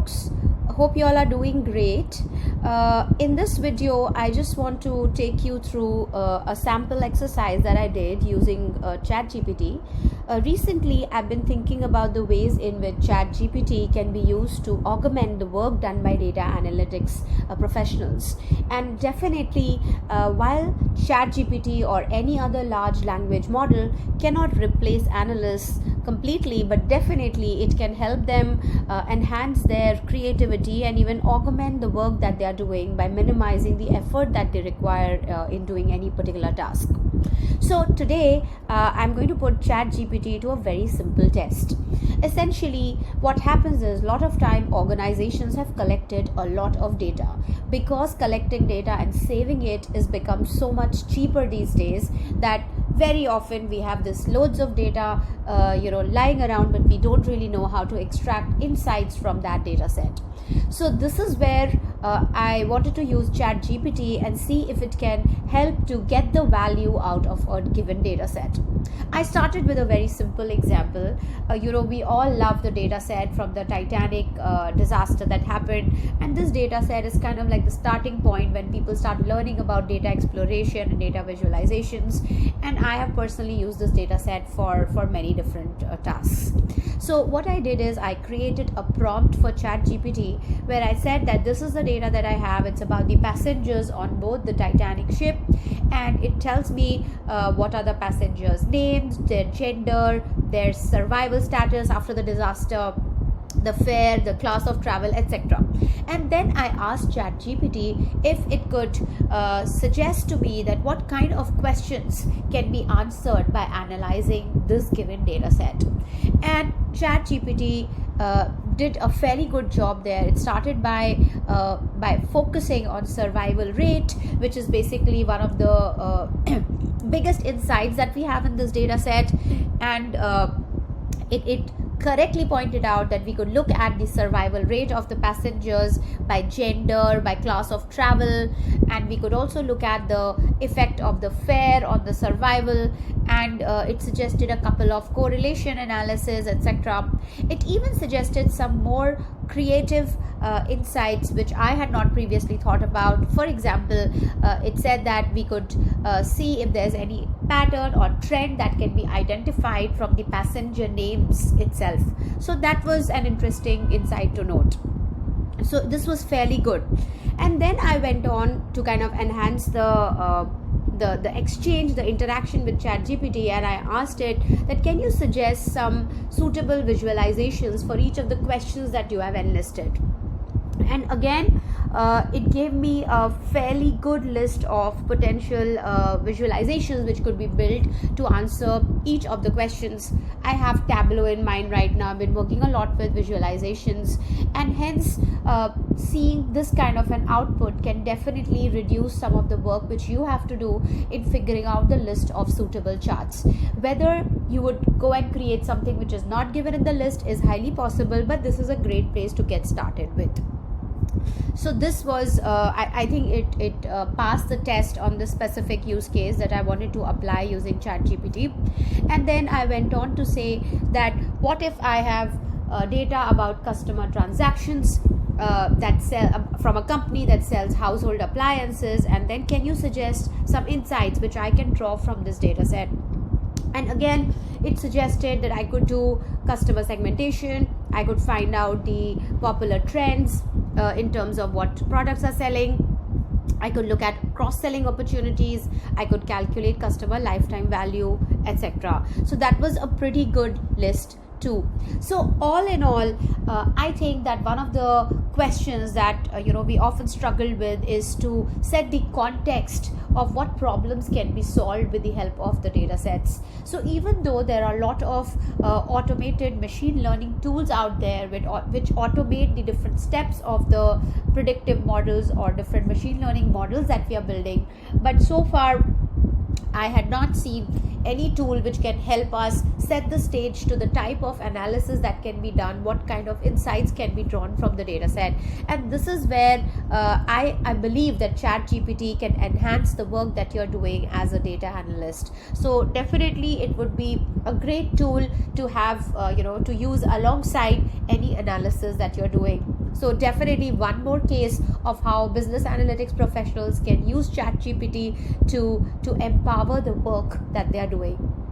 folks, hope you all are doing great. In this video I just want to take you through a sample exercise that I did using ChatGPT. Recently I've been thinking about the ways in which ChatGPT can be used to augment the work done by data analytics professionals, and definitely while ChatGPT or any other large language model cannot replace analysts completely, but definitely it can help them enhance their creativity and even augment the work that they are doing by minimizing the effort that they require in doing any particular task. So today I'm going to put ChatGPT to a very simple test. Essentially what happens is, a lot of time organizations have collected a lot of data. Because collecting data and saving it is become so much cheaper these days, that very often we have this loads of data lying around, but we don't really know how to extract insights from that data set. So this is where I wanted to use ChatGPT and see if it can help to get the value out of a given data set. I started with a very simple example. We all love the data set from the Titanic disaster that happened, and this data set is kind of like the starting point when people start learning about data exploration and data visualizations, and I have personally used this data set for many different tasks. So what I did is I created a prompt for ChatGPT where I said that this is the data that I have. It's about the passengers on board the Titanic ship, and it tells me what are the passengers' names, their gender, their survival status after the disaster, the fare, the class of travel, etc. And then I asked ChatGPT if it could suggest to me that what kind of questions can be answered by analyzing this given data set. And ChatGPT did a fairly good job there. It started by focusing on survival rate, which is basically one of the biggest insights that we have in this data set, and it correctly pointed out that we could look at the survival rate of the passengers by gender, by class of travel, and we could also look at the effect of the fare on the survival, and it suggested a couple of correlation analysis, etc. It even suggested some more creative insights which I had not previously thought about. For example, it said that we could see if there's any pattern or trend that can be identified from the passenger names itself. So that was an interesting insight to note. So this was fairly good. And then I went on to kind of enhance the exchange, the interaction with ChatGPT, and I asked it that can you suggest some suitable visualizations for each of the questions that you have enlisted. And again it gave me a fairly good list of potential visualizations which could be built to answer each of the questions. I have Tableau in mind right now. I've been working a lot with visualizations, and hence seeing this kind of an output can definitely reduce some of the work which you have to do in figuring out the list of suitable charts. Whether you would go and create something which is not given in the list is highly possible, but this is a great place to get started with. So this was I think it passed the test on the specific use case that I wanted to apply using ChatGPT. And then I went on to say that what if I have data about customer transactions that sell from a company that sells household appliances, and then can you suggest some insights which I can draw from this data set. And again it suggested that I could do customer segmentation, I could find out the popular trends in terms of what products are selling, I could look at cross-selling opportunities, I could calculate customer lifetime value, etc. So that was a pretty good list too. So all in all, I think that one of the questions that we often struggle with is to set the context of what problems can be solved with the help of the data sets. So even though there are a lot of automated machine learning tools out there which automate the different steps of the predictive models or different machine learning models that we are building, but so far I had not seen any tool which can help us set the stage to the type of analysis that can be done, what kind of insights can be drawn from the data set. And this is where I believe that ChatGPT can enhance the work that you're doing as a data analyst. So definitely it would be a great tool to have to use alongside any analysis that you're doing. So definitely one more case of how business analytics professionals can use ChatGPT to empower the work that they are doing.